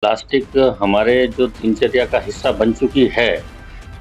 Plastic हमारे जो दिनचर्या का हिस्सा बन चुकी है,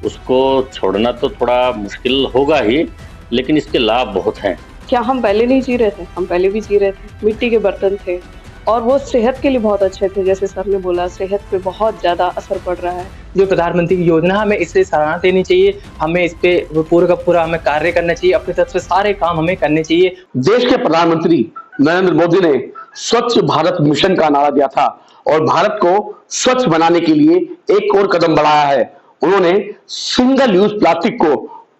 उसको छोड़ना तो थोड़ा मुश्किल होगा ही, लेकिन इसके लाभ बहुत हैं। क्या हम पहले नहीं जी रहे थे? हम पहले भी जी रहे थे। मिट्टी के बर्तन थे और वो सेहत के लिए बहुत अच्छे थे। जैसे सर ने बोला, सेहत पे बहुत ज़्यादा असर पड़ रहा है। जो प्रधानमंत्री की योजना हमें इससे सराहना देनी चाहिए, हमें इस पे पूरा का पूरा हमें कार्य करना चाहिए, अपनी तरफ से सारे काम हमें करने चाहिए। देश के प्रधानमंत्री नरेंद्र मोदी ने स्वच्छ भारत मिशन का नारा दिया था और भारत को स्वच्छ बनाने के लिए एक और कदम बढ़ाया है। उन्होंने सिंगल यूज प्लास्टिक को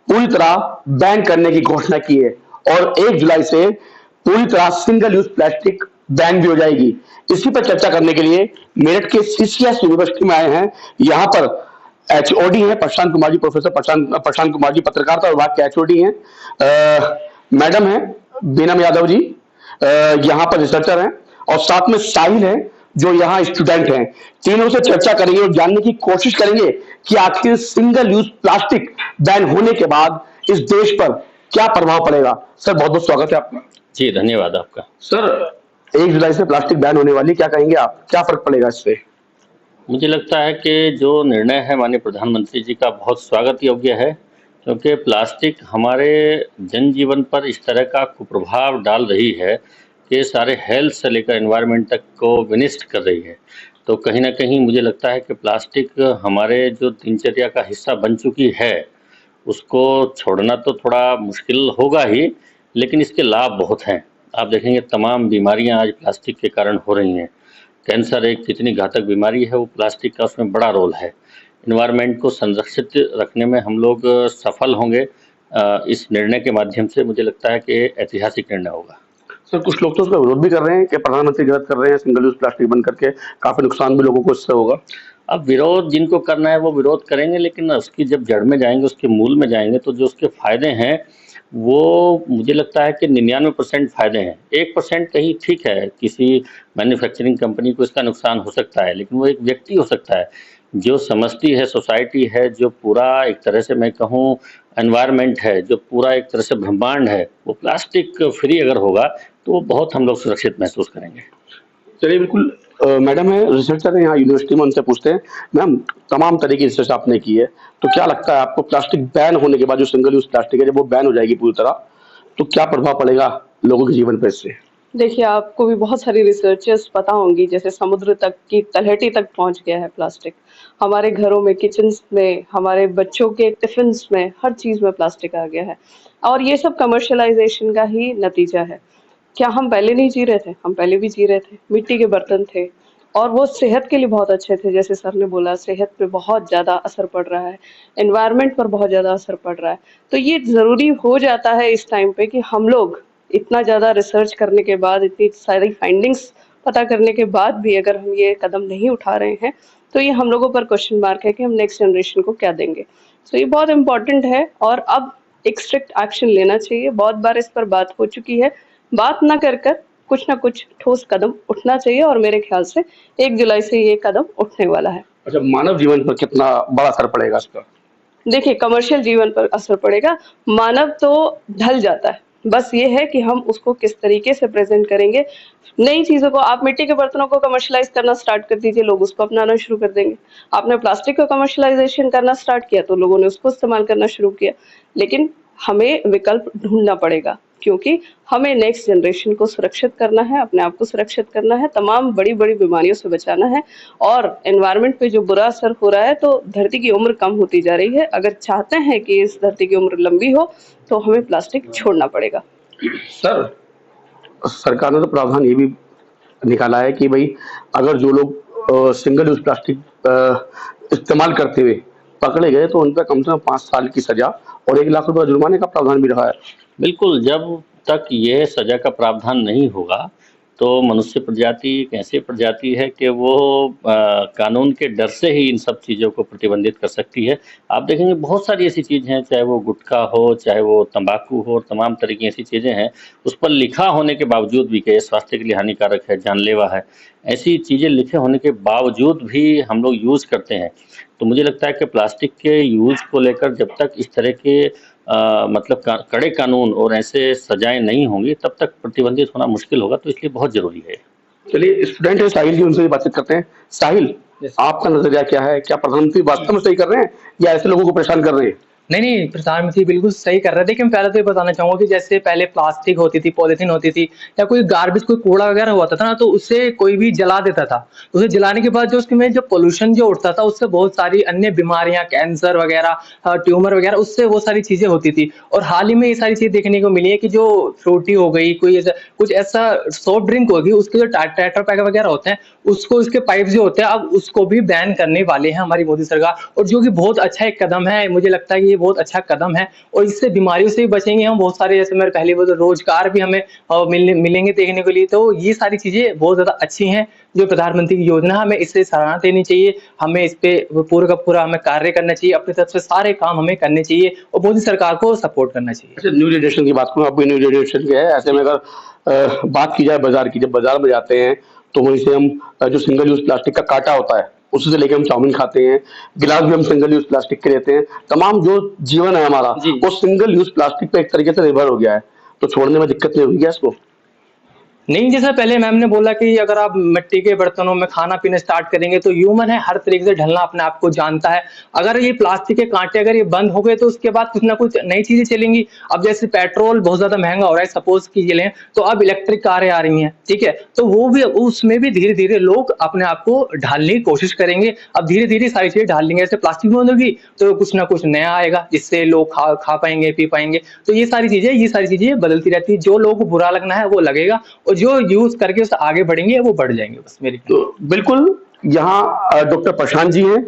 पूरी तरह बैन करने की घोषणा की है और 1 जुलाई से पूरी तरह सिंगल यूज प्लास्टिक बैन भी हो जाएगी। इसी पर चर्चा करने के लिए मेरठ के सीसीएस यूनिवर्सिटी में आए हैं। यहाँ पर एचओडी है प्रशांत कुमार जी, प्रोफेसर प्रशांत कुमार जी पत्रकारिता विभाग के एचओडी हैं। मैडम है बीनम यादव जी, यहाँ पर रिसर्चर हैं, और साथ में साहिल है जो यहाँ स्टूडेंट हैं। तीनों से चर्चा करेंगे और जानने की कोशिश करेंगे कि आखिर सिंगल यूज प्लास्टिक बैन होने के बाद इस देश पर क्या प्रभाव पड़ेगा। सर बहुत बहुत स्वागत है आपका। जी, धन्यवाद आपका। सर 1 जुलाई से प्लास्टिक बैन होने वाली, क्या कहेंगे आप, क्या फर्क पड़ेगा इससे? मुझे लगता है कि जो निर्णय है माननीय प्रधानमंत्री जी का बहुत स्वागत योग्य है, क्योंकि प्लास्टिक हमारे जनजीवन पर इस तरह का कुप्रभाव डाल रही है कि सारे हेल्थ से लेकर एनवायरनमेंट तक को विनिष्ट कर रही है। तो कहीं न कहीं मुझे लगता है कि प्लास्टिक हमारे जो दिनचर्या का हिस्सा बन चुकी है, उसको छोड़ना तो थोड़ा मुश्किल होगा ही, लेकिन इसके लाभ बहुत हैं। आप देखेंगे तमाम बीमारियां आज प्लास्टिक के कारण हो रही हैं। कैंसर एक कितनी घातक बीमारी है, वो प्लास्टिक का उसमें बड़ा रोल है। एनवायरनमेंट को संरक्षित रखने में हम लोग सफल होंगे इस निर्णय के माध्यम से। मुझे लगता है कि ऐतिहासिक निर्णय होगा। सर कुछ लोग तो उसका विरोध भी कर रहे हैं कि प्रधानमंत्री गलत कर रहे हैं, सिंगल यूज प्लास्टिक बंद करके काफी नुकसान भी लोगों को इससे होगा। अब विरोध जिनको करना है वो विरोध करेंगे, लेकिन उसकी जब जड़ में जाएंगे, उसके मूल में जाएंगे, तो जो उसके फायदे हैं वो मुझे लगता है कि 99% फायदे हैं। 1% कहीं ठीक है, किसी मैन्युफैक्चरिंग कंपनी को इसका नुकसान हो सकता है, लेकिन वो एक व्यक्ति हो सकता है जो समष्टि है, सोसाइटी है, जो पूरा एक तरह से मैं कहूँ एनवायरनमेंट है, जो पूरा एक तरह से ब्रह्मांड है, वो प्लास्टिक फ्री अगर होगा तो वो बहुत हम लोग सुरक्षित महसूस करेंगे। चलिए बिल्कुल। मैडम है रिसर्चर है यहाँ यूनिवर्सिटी में, उनसे पूछते हैं। मैम तमाम तरह की रिसर्च आपने की है, तो क्या लगता है आपको प्लास्टिक बैन होने के बाद जो सिंगल यूज प्लास्टिक है जब वो बैन हो जाएगी पूरी तरह, तो क्या प्रभाव पड़ेगा लोगों के जीवन पर इससे? देखिए, आपको भी बहुत सारी रिसर्चेस पता होंगी, जैसे समुद्र तक की तलहटी तक पहुंच गया है प्लास्टिक। हमारे घरों में, किचन्स में, हमारे बच्चों के टिफिन्स में, हर चीज़ में प्लास्टिक आ गया है और ये सब कमर्शियलाइजेशन का ही नतीजा है। क्या हम पहले नहीं जी रहे थे? हम पहले भी जी रहे थे। मिट्टी के बर्तन थे और वो सेहत के लिए बहुत अच्छे थे। जैसे सर ने बोला, सेहत पे बहुत ज़्यादा असर पड़ रहा है, एनवायरनमेंट पर बहुत ज़्यादा असर पड़ रहा है। तो ये ज़रूरी हो जाता है इस टाइम पे कि हम लोग इतना ज़्यादा रिसर्च करने के बाद, इतनी सारी फाइंडिंग्स पता करने के बाद भी अगर हम ये कदम नहीं उठा रहे हैं, तो ये हम लोगों पर क्वेश्चन मार्क है कि हम नेक्स्ट जनरेशन को क्या देंगे। तो ये बहुत इम्पोर्टेंट है और अब एक स्ट्रिक्ट एक्शन लेना चाहिए। बहुत बार इस पर बात हो चुकी है, बात ना कर कुछ ना कुछ ठोस कदम उठना चाहिए और मेरे ख्याल से 1 जुलाई से ये कदम उठने वाला है। अच्छा, मानव जीवन पर कितना बड़ा असर पड़ेगा इसका? देखिए, कमर्शियल जीवन पर असर पड़ेगा, मानव तो ढल जाता है। बस ये है कि हम उसको किस तरीके से प्रेज़ेंट करेंगे। नई चीज़ों को, आप मिट्टी के बर्तनों को कमर्शियलाइज़ करना स्टार्ट कर दीजिए, लोग उसको अपनाना शुरू कर देंगे। आपने प्लास्टिक को कमर्शियलाइज़ेशन करना स्टार्ट किया तो लोगों ने उसको इस्तेमाल करना शुरू किया। लेकिन हमें विकल्प ढूँढना पड़ेगा, क्योंकि हमें नेक्स्ट जनरेशन को सुरक्षित करना है, अपने आप को सुरक्षित करना है, तमाम बड़ी-बड़ी बीमारियों से बचाना है और एनवायरनमेंट पे जो बुरा असर हो रहा है, तो धरती की उम्र कम होती जा रही है। अगर चाहते हैं कि इस धरती की उम्र लंबी हो, तो हमें प्लास्टिक छोड़ना पड़ेगा। सर सरकार ने तो प्रावधान ये भी निकाला है कि भाई अगर जो लोग सिंगल यूज प्लास्टिक इस्तेमाल करते हुए पकड़े गए तो उन पर कम से कम 5 साल की सजा और 1 लाख रुपए जुर्माने का प्रावधान भी रहा है। बिल्कुल, जब तक ये सज़ा का प्रावधान नहीं होगा, तो मनुष्य प्रजाति एक ऐसी प्रजाति है कि वो कानून के डर से ही इन सब चीज़ों को प्रतिबंधित कर सकती है। आप देखेंगे बहुत सारी ऐसी चीज़ हैं, चाहे वो गुटखा हो, चाहे वो तंबाकू हो, तमाम तरह की ऐसी चीज़ें हैं, उस पर लिखा होने के बावजूद भी कि ये स्वास्थ्य के लिए हानिकारक है, जानलेवा है, ऐसी चीज़ें लिखे होने के बावजूद भी हम लोग यूज़ करते हैं। तो मुझे लगता है कि प्लास्टिक के यूज़ को लेकर जब तक इस तरह के मतलब कड़े कानून और ऐसे सजाएं नहीं होंगी, तब तक प्रतिबंधित होना मुश्किल होगा, तो इसलिए बहुत ज़रूरी है। चलिए, स्टूडेंट है साहिल जी, उनसे भी बातचीत करते हैं। साहिल, आपका नजरिया क्या है? क्या प्रधानमंत्री वास्तव में सही कर रहे हैं या ऐसे लोगों को परेशान कर रहे हैं? नहीं, प्रधानमंत्री बिल्कुल सही कर रहे हैं। देखिए, मैं पहले तो ये बताना चाहूँगा कि जैसे पहले प्लास्टिक होती थी, पॉलीथीन होती थी या कोई गार्बेज, कोई कूड़ा वगैरह होता था ना, तो उससे कोई भी जला देता था। तो उसे जलाने के बाद जो उसमें जो पॉल्यूशन जो उठता था, उससे बहुत सारी अन्य बीमारियाँ, कैंसर वगैरह, ट्यूमर वगैरह, उससे वो सारी चीज़ें होती थी। और हाल ही में ये सारी चीज़ देखने को मिली है कि जो फ्रूटी हो गई, कोई ऐसा कुछ ऐसा सॉफ्ट ड्रिंक होगी, उसके जो टेट्रा पैक वगैरह होते हैं, उसको उसके पाइप जो होते हैं, अब उसको भी बैन करने वाले हैं हमारी मोदी सरकार, और जो कि बहुत अच्छा एक कदम है। मुझे लगता है कि ये बहुत अच्छा कदम है और इससे बीमारियों से भी बचेंगे हम। बहुत सारे, जैसे मैंने पहले बोला, रोजगार भी हमें मिलेंगे देखने के लिए। तो ये सारी चीजें बहुत ज्यादा अच्छी हैं जो प्रधानमंत्री की योजना है, हमें इससे सराहना देनी चाहिए। हमें इस पे पूरा का पूरा हमें कार्य करना चाहिए, अपनी तरफ से सारे काम हमें करने चाहिए और मोदी सरकार को सपोर्ट करना चाहिए। अच्छा, न्यू जनरेशन की बात करूँ, अब भी न्यू जनरेशन क्या है, ऐसे में अगर बात की जाए बाजार की, जब बाजार में जाते हैं तो वहीं से हम जो सिंगल यूज प्लास्टिक का कांटा होता है उसी से लेके हम चाउमीन खाते हैं, गिलास भी हम सिंगल यूज प्लास्टिक के लेते हैं। तमाम जो जीवन है हमारा जी। वो सिंगल यूज प्लास्टिक पे एक तरीके से निर्भर हो गया है, तो छोड़ने में दिक्कत नहीं हुई क्या इसको? नहीं, जैसा पहले मैम ने बोला कि अगर आप मिट्टी के बर्तनों में खाना पीना स्टार्ट करेंगे तो ह्यूमन है, हर तरीके से ढलना अपने आप को जानता है। अगर ये प्लास्टिक के कांटे अगर ये बंद हो गए तो उसके बाद कुछ ना कुछ नई चीजें चलेंगी। अब जैसे पेट्रोल बहुत ज्यादा महंगा हो रहा है, सपोज कीजिए लें, तो अब इलेक्ट्रिक कारें आ रही हैं, ठीक है, तो वो भी उसमें भी धीरे धीरे लोग अपने आप को ढालने की कोशिश करेंगे। अब धीरे धीरे सारी चीजें ढाल लेंगे। ऐसे प्लास्टिक बंद होगी तो कुछ ना कुछ नया आएगा जिससे लोग खा पाएंगे, पी पाएंगे। तो ये सारी चीजें बदलती रहती है। जो लोगों को बुरा लगना है वो लगेगा और जो यूज करके उससे आगे बढ़ेंगे वो बढ़ जाएंगे। बस मेरी तो बिल्कुल, यहाँ डॉक्टर प्रशांत जी हैं,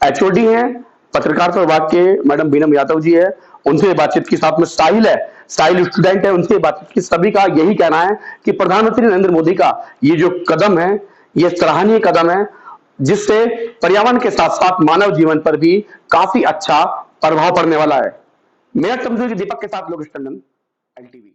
एचओडी हैं, पत्रकारिता विभाग के मैडम बीनम यादव जी है, उनसे बातचीत की। साथ में साहिल है, साहिल स्टूडेंट है, उनसे बातचीत की। सभी का यही कहना है कि प्रधानमंत्री नरेंद्र मोदी का ये जो कदम है ये सराहनीय कदम है, जिससे पर्यावरण के साथ साथ मानव जीवन पर भी काफी अच्छा प्रभाव पड़ने वाला है। मेरा दीपक के साथ लोकेश टंडन, एलटीवी।